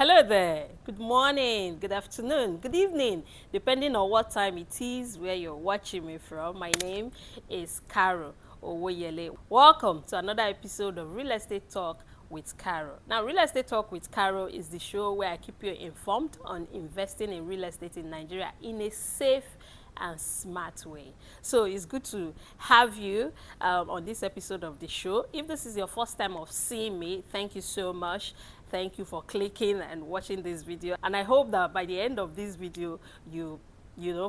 Hello there. Good morning, good afternoon, good evening, depending on what time it is where you're watching me from. My name is Karo Owoyele. Welcome to another episode of Real Estate Talk with Karo. Now, Real Estate Talk with Karo is the show where I keep you informed on investing in real estate in Nigeria in a safe and smart way. So it's good to have you on this episode of the show. If this is your first time of seeing me, thank you so much. Thank you for clicking and watching this video, and I hope that by the end of this video you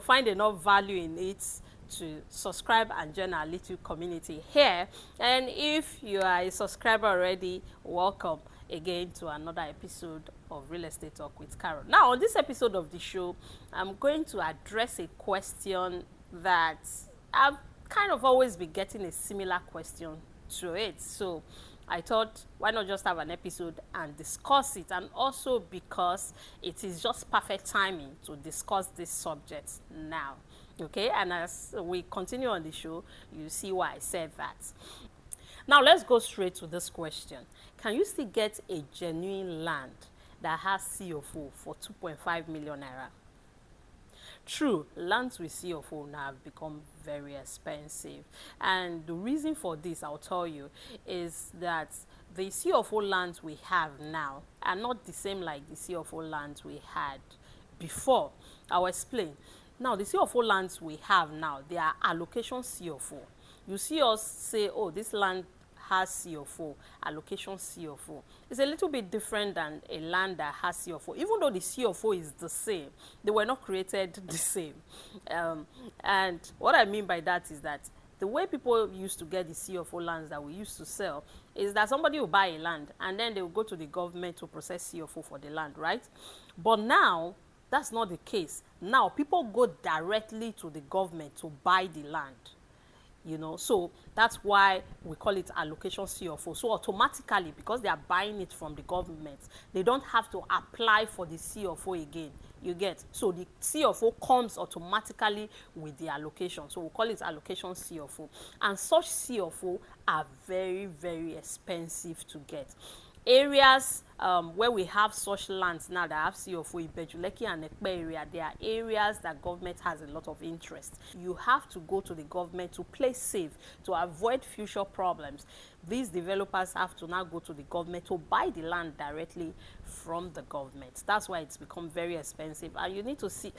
find enough value in it to subscribe and join our little community here. And if you are a subscriber already, welcome again to another episode of Real Estate Talk with Karo. Now, on this episode of the show, I'm going to address a question that I've kind of always been getting a similar question to it. So I thought, why not just have an episode and discuss it? And also because it is just perfect timing to discuss this subject now. Okay, and as we continue on the show, you see why I said that. Now, let's go straight to this question. Can you still get a genuine land that has CFO for 2.5 million naira? True, lands with CFO now have become very expensive. And the reason for this, I'll tell you, is that the CFO lands we have now are not the same like the CFO lands we had before. I'll explain. Now, the CFO lands we have now, they are allocation CFO. You see us say, oh, this land has CFO, allocation CFO. It's a little bit different than a land that has CFO. Even though the CFO is the same, they were not created the same. And what I mean by that is that the way people used to get the CFO lands that we used to sell is that somebody will buy a land and then they will go to the government to process CFO for the land, right? But now, that's not the case. Now, people go directly to the government to buy the land. So that's why we call it allocation CFO. So automatically, because they are buying it from the government, they don't have to apply for the CFO again. You get? So the CFO comes automatically with the allocation. So we call it allocation CFO. And such CFO are very, very expensive to get. Areas where we have such lands now that have CFO, Ibejuleki and Acre area, they are areas that government has a lot of interest. You have to go to the government to play safe, to avoid future problems. These developers have to now go to the government to buy the land directly from the government. That's why it's become very expensive. And you need to see,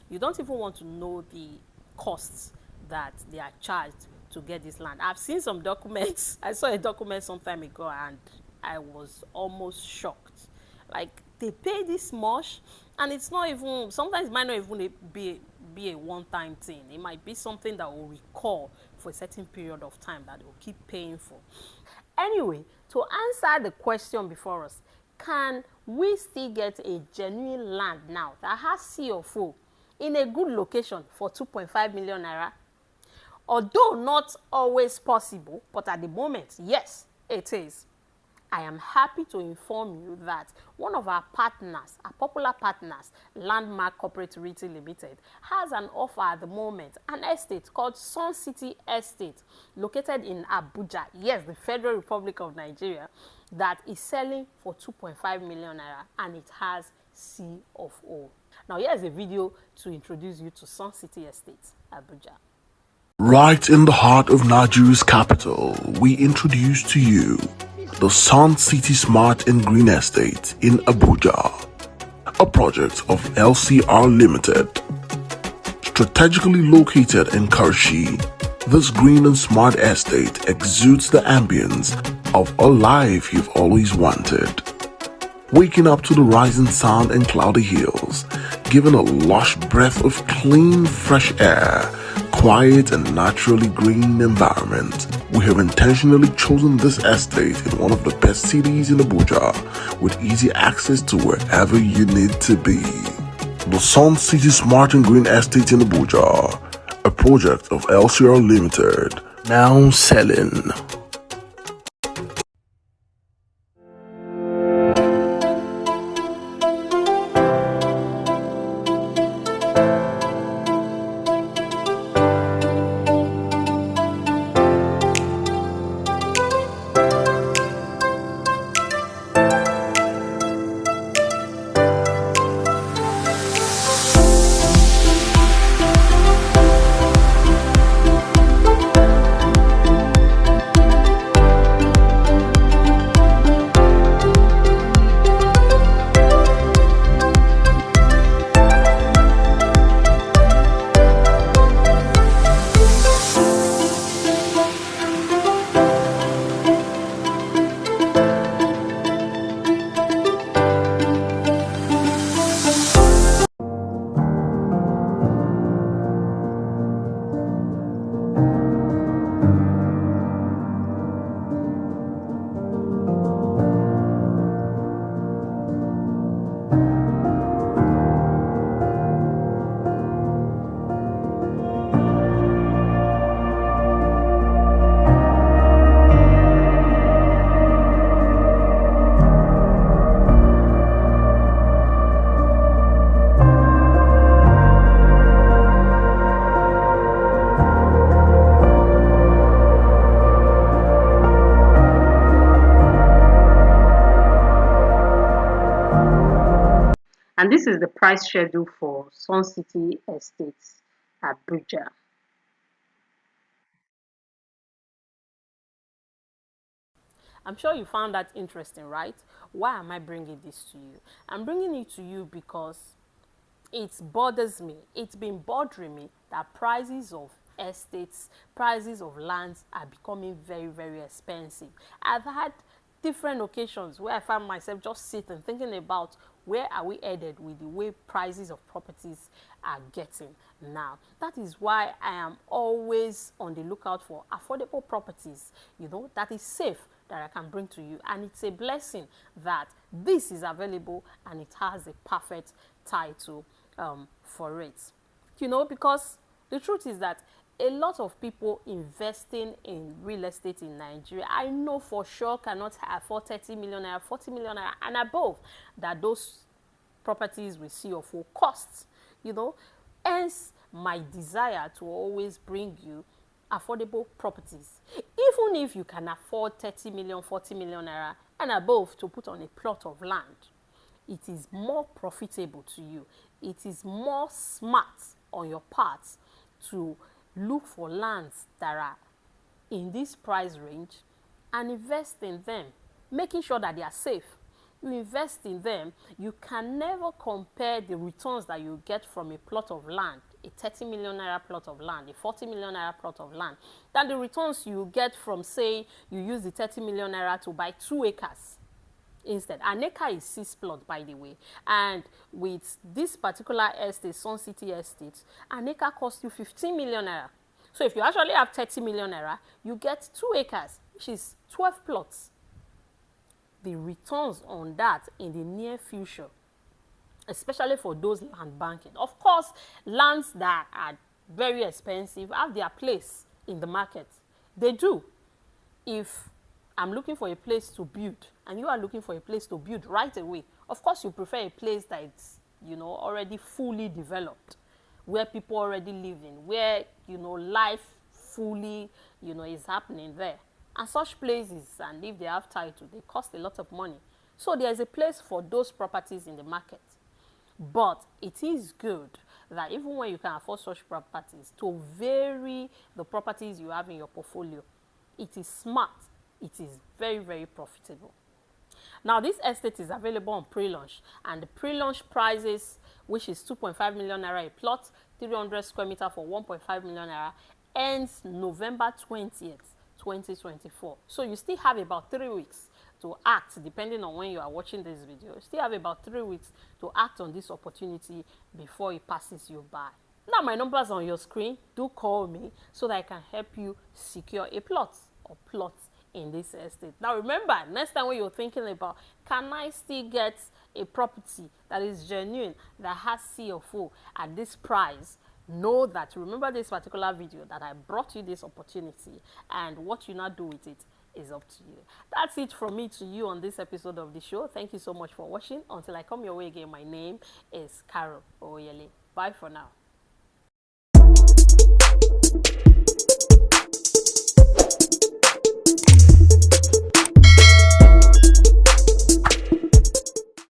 you don't even want to know the costs that they are charged to get this land. I've seen some documents. I saw a document some time ago and I was almost shocked. Like, they pay this much, and it's not even, sometimes it might not even be a one-time thing. It might be something that will recur for a certain period of time that they will keep paying for. Anyway, to answer the question before us, can we still get a genuine land now that has CFO in a good location for 2.5 million naira? Although not always possible, but at the moment, yes, it is. I am happy to inform you that one of our partners, our popular partners, Landmark Corporate Realty Limited, has an offer at the moment, an estate called SunCity Estate, located in Abuja, yes, the Federal Republic of Nigeria, that is selling for 2.5 million naira, and it has CFO. Now, here's a video to introduce you to SunCity Estate, Abuja. Right in the heart of Nigeria's capital, we introduce to you the SunCity Smart and Green Estate in Abuja, a project of LCR Limited. Strategically located in Karshi, this green and smart estate exudes the ambience of a life you've always wanted. Waking up to the rising sun and cloudy hills, given a lush breath of clean, fresh air, quiet and naturally green environment, we have intentionally chosen this estate in one of the best cities in Abuja with easy access to wherever you need to be. The SunCity Smart and Green Estate in Abuja, a project of LCR Limited, now selling. And this is the price schedule for SunCity Estates, Abuja. I'm sure you found that interesting, right? Why am I bringing this to you? I'm bringing it to you because it bothers me. It's been bothering me that prices of estates, prices of lands are becoming very, very expensive. I've had different occasions where I found myself just sitting thinking about where are we headed with the way prices of properties are getting now. That is why I am always on the lookout for affordable properties, that is safe, that I can bring to you. And it's a blessing that this is available and it has a perfect title for it. Because the truth is that a lot of people investing in real estate in Nigeria, I know for sure cannot afford 30 million naira, 40 million naira and above, that those properties will see of full costs, Hence, my desire to always bring you affordable properties. Even if you can afford 30 million, 40 million naira and above to put on a plot of land, it is more profitable to you. It is more smart on your part to look for lands that are in this price range and invest in them, making sure that they are safe. You invest in them, you can never compare the returns that you get from a plot of land, a 30 million naira plot of land, a 40 million naira plot of land, than the returns you get from, say, you use the 30 million naira to buy 2 acres. Instead, an acre is 6 plots, by the way, and with this particular estate, SunCity Estate, an acre costs you 15 million naira. So if you actually have 30 million naira, you get 2 acres, which is 12 plots. The returns on that in the near future, especially for those land banking. Of course, lands that are very expensive have their place in the market. They do. If I'm looking for a place to build and you are looking for a place to build right away, of course you prefer a place that is, already fully developed, where people already live in, where, life fully, is happening there. And such places, and if they have title, they cost a lot of money. So there is a place for those properties in the market. But it is good that even when you can afford such properties, to vary the properties you have in your portfolio. It is smart. It is very, very profitable. Now, this estate is available on pre-launch, and the pre-launch prices, which is 2.5 million naira a plot, 300 square meter for 1.5 million naira, ends November 20th. 2024. So you still have about 3 weeks to act, depending on when you are watching this video. You still have about 3 weeks to act on this opportunity before it passes you by. Now my numbers on your screen. Do call me so that I can help you secure a plot or plots in this estate. Now remember, next time when you're thinking about, can I still get a property that is genuine, that has CFO at this price, know that, remember this particular video, that I brought you this opportunity, and what you now do with it is up to you. That's it from me to you on this episode of the show. Thank you so much for watching. Until I come your way again, my name is Karo Owoyele. Bye for now.